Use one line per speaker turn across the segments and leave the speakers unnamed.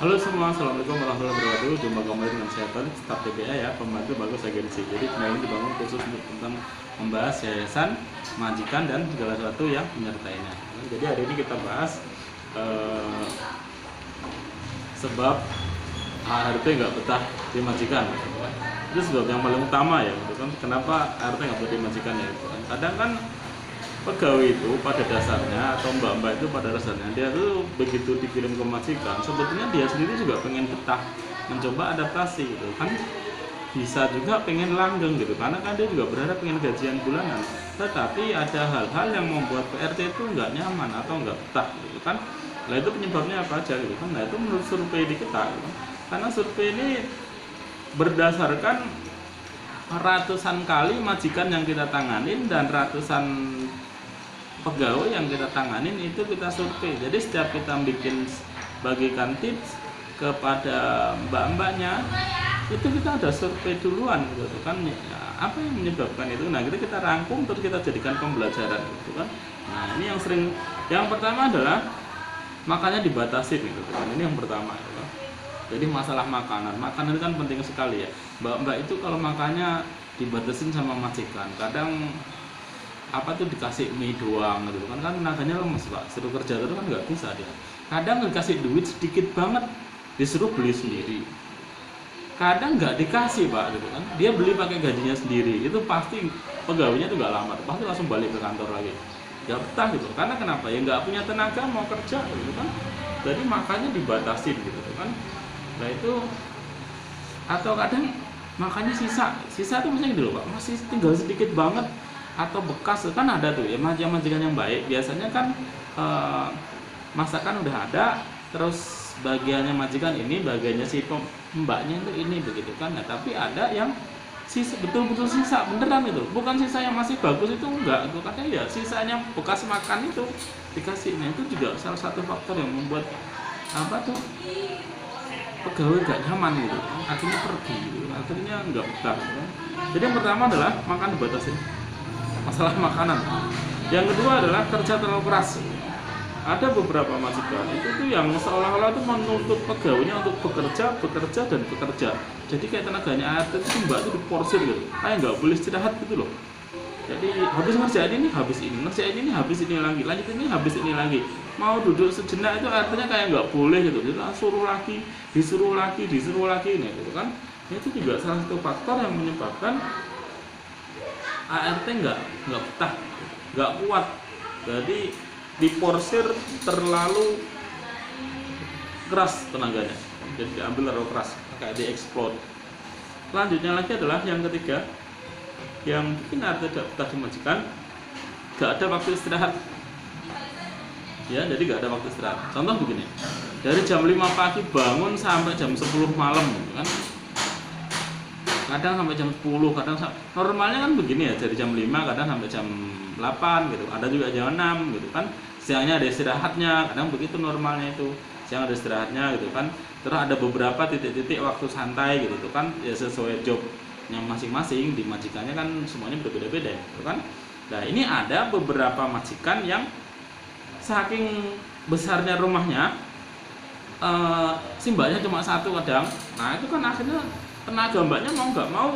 Halo semua, assalamualaikum warahmatullahi wabarakatuh. Jumpa kembali dengan saya Tony, staf TPA ya, pembantu bagus agensi. Jadi channel ini dibangun khusus untuk tentang membahas yayasan, majikan dan segala sesuatu yang menyertainya. Jadi hari ini kita bahas sebab ART nggak betah di majikan. Itu sebab yang paling utama ya, gitu kan? Kenapa ART nggak betah di majikan ya? Gitu kan? Kadang kan pegawai itu pada dasarnya atau mbak-mbak itu pada dasarnya dia tuh begitu dikirim ke majikan sebetulnya dia sendiri juga pengen betah mencoba adaptasi gitu kan, bisa juga pengen langgeng gitu karena kan dia juga berharap pengen gajian bulanan, tetapi ada hal-hal yang membuat PRT itu nggak nyaman atau nggak betah gitu kan. Nah itu penyebabnya apa aja gitu kan. Nah itu menurut survei di kita gitu. Karena survei ini berdasarkan ratusan kali majikan yang kita tanganin dan ratusan pegawai yang kita tanganin itu kita survei. Jadi setiap kita bikin bagikan tips kepada mbak-mbaknya itu kita ada survei duluan gitu kan ya, apa yang menyebabkan itu. Nah kita rangkum terus kita jadikan pembelajaran gitu kan. Nah ini yang pertama adalah makannya dibatasi gitu kan. Ini yang pertama gitu kan. Jadi masalah makanan itu kan penting sekali ya. Mbak-mbak itu kalau makannya dibatasin sama majikan, kadang apa tuh dikasih mie doang gitu kan, tenaganya lemes pak, suruh kerja terus kan nggak bisa dia. Kadang dikasih duit sedikit banget disuruh beli sendiri, kadang nggak dikasih pak gitu kan, dia beli pakai gajinya sendiri, itu pasti pegawainya tuh nggak lama, pasti langsung balik ke kantor lagi, nggak betah gitu. Karena kenapa ya, nggak punya tenaga mau kerja gitu kan, jadi makanya dibatasin gitu kan. Nah itu, atau kadang makanya sisa tuh misalnya gitu loh pak, masih tinggal sedikit banget atau bekas kan ada tuh ya majikan yang baik biasanya kan masakan udah ada terus bagiannya majikan ini, bagiannya si mbaknya itu ini begitu kan. Nah tapi ada yang sisa, betul-betul sisa beneran itu, bukan sisa yang masih bagus itu enggak itu, katanya ya sisanya bekas makan itu dikasih. Nah itu juga salah satu faktor yang membuat apa tuh pegawai gak nyaman gitu, akhirnya pergi gitu, akhirnya nggak betah gitu. Jadi yang pertama adalah makan dibatasi, masalah makanan. Yang kedua adalah kerja terlalu keras. Ada beberapa majikan itu tuh yang seolah-olah itu menuntut pegawainya untuk bekerja. Jadi kayak tenaganya ART itu mbak itu diporsir gitu, kayak nggak boleh istirahat gitu loh. Jadi habis ngerjain ini, habis ini, ngerjain ini, habis ini lagi, lanjut ini, habis ini lagi. Mau duduk sejenak itu artinya kayak nggak boleh gitu. Jadi disuruh lagi nih gitu kan. Itu juga salah satu faktor yang menyebabkan ART nggak betah, nggak kuat. Jadi diporsir terlalu keras tenaganya, jadi diambil terlalu keras, kayak dieksplod. Selanjutnya lagi adalah yang ketiga, yang bikin ART tidak betah di majikan, nggak ada waktu istirahat. Ya, jadi nggak ada waktu istirahat. Contoh begini, dari jam 5 pagi bangun sampai jam 10 malam, gitu kan. Kadang sampai jam 10, kadang normalnya kan begini ya, dari jam 5 kadang sampai jam 8 gitu, ada juga jam 6 gitu kan. Siangnya ada istirahatnya, kadang begitu normalnya itu, siang ada istirahatnya gitu kan. Terus ada beberapa titik-titik waktu santai gitu kan, ya sesuai jobnya masing-masing. Di majikannya kan semuanya berbeda-beda gitu kan. Nah ini ada beberapa majikan yang saking besarnya rumahnya, si mbaknya cuma satu kadang. Nah itu kan akhirnya tenaga mbaknya mau nggak mau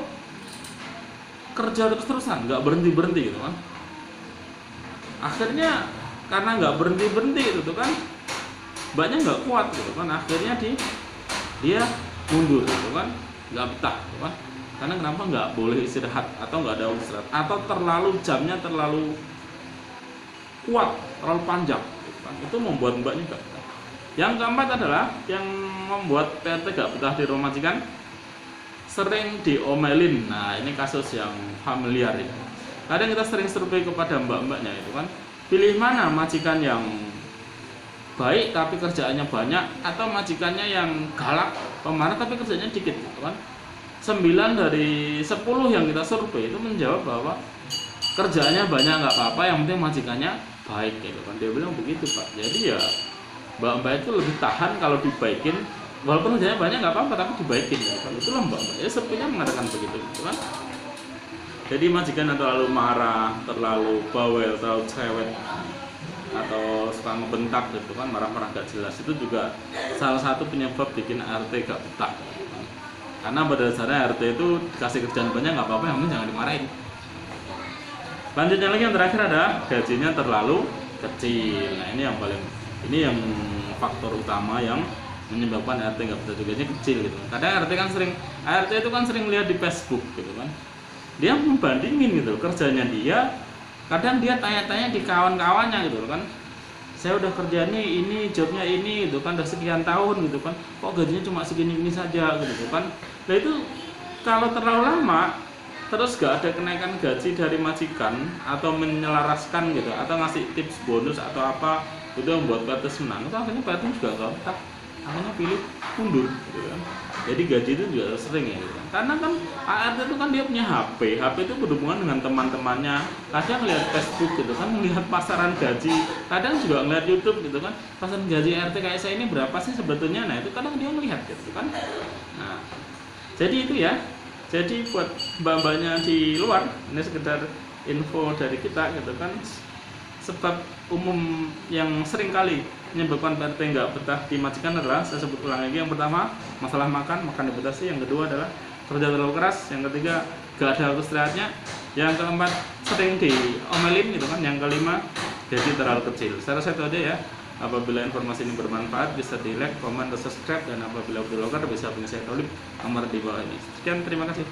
kerja terus-terusan, nggak berhenti gitu kan. Akhirnya karena nggak berhenti gitu kan, mbaknya nggak kuat gitu kan, akhirnya dia mundur gitu kan, nggak betah gitu kan. Karena kenapa, nggak boleh istirahat atau nggak ada istirahat, atau jamnya terlalu kuat, terlalu panjang gitu kan. Itu membuat mbaknya nggak betah. Yang keempat adalah yang membuat PRT nggak betah di rumah majikan, sering diomelin. Nah ini kasus yang familiar ya. Kadang kita sering survei kepada mbak-mbaknya itu kan, pilih mana, majikan yang baik tapi kerjaannya banyak, atau majikannya yang galak, pemarah tapi kerjanya dikit gitu kan. 9 dari 10 yang kita survei itu menjawab bahwa kerjaannya banyak nggak apa-apa, yang penting majikannya baik gitu kan. Dia bilang begitu pak. Jadi ya mbak-mbak itu lebih tahan kalau dibaikin, walaupun kerjanya banyak nggak apa-apa tapi dibaikin gitu kan. Itulah mbak-mbak ya, surveinya mengatakan begitu gitu kan. Jadi majikan yang terlalu marah, terlalu bawel, terlalu cerewet, atau suka ngebentak gitu kan, marah-marah gak jelas, itu juga salah satu penyebab bikin ART gak betah. Karena pada dasarnya ART itu dikasih kerjaan banyak nggak apa-apa, yang penting jangan dimarahin. Selanjutnya lagi yang terakhir ada gajinya terlalu kecil. Nah ini yang faktor utama yang menyebabkan ART nggak betah, gajinya kecil gitu. Kadang ART itu kan sering lihat di Facebook gitu kan, dia membandingin gitu kerjanya dia, kadang dia tanya-tanya di kawan-kawannya gitu kan, saya udah kerjanya ini, jobnya ini gitu kan, udah sekian tahun gitu kan, kok gajinya cuma segini-gini saja gitu kan. Nah itu kalau terlalu lama terus gak ada kenaikan gaji dari majikan atau menyelaraskan gitu, atau ngasih tips bonus atau apa, itu yang membuat PT senang, itu akhirnya PT juga gak betah, akhirnya pilih mundur gitu kan. Jadi gaji itu juga sering ya gitu kan. Karena kan ART itu kan dia punya HP itu berhubungan dengan teman-temannya, kadang lihat Facebook gitu kan, melihat pasaran gaji, kadang juga ngeliat YouTube gitu kan, pasaran gaji ART kayak saya ini berapa sih sebetulnya. Nah itu kadang dia melihat gitu kan. Nah jadi itu ya, jadi buat mbak-mbaknya di luar, ini sekedar info dari kita gitu kan. Sebab umum yang sering kali menyebabkan PT nggak betah di majikan adalah, saya sebut ulang lagi, yang pertama masalah makan dibatasi, yang kedua adalah kerja terlalu keras, yang ketiga gak ada waktu istirahatnya, yang keempat sering diomelin gitu kan, yang kelima gaji terlalu kecil. Saya rasa itu aja ya. Apabila informasi ini bermanfaat bisa di like, komen, dan subscribe, dan apabila berlokar bisa hubungi saya Tolib nomor di bawah ini. Sekian, terima kasih.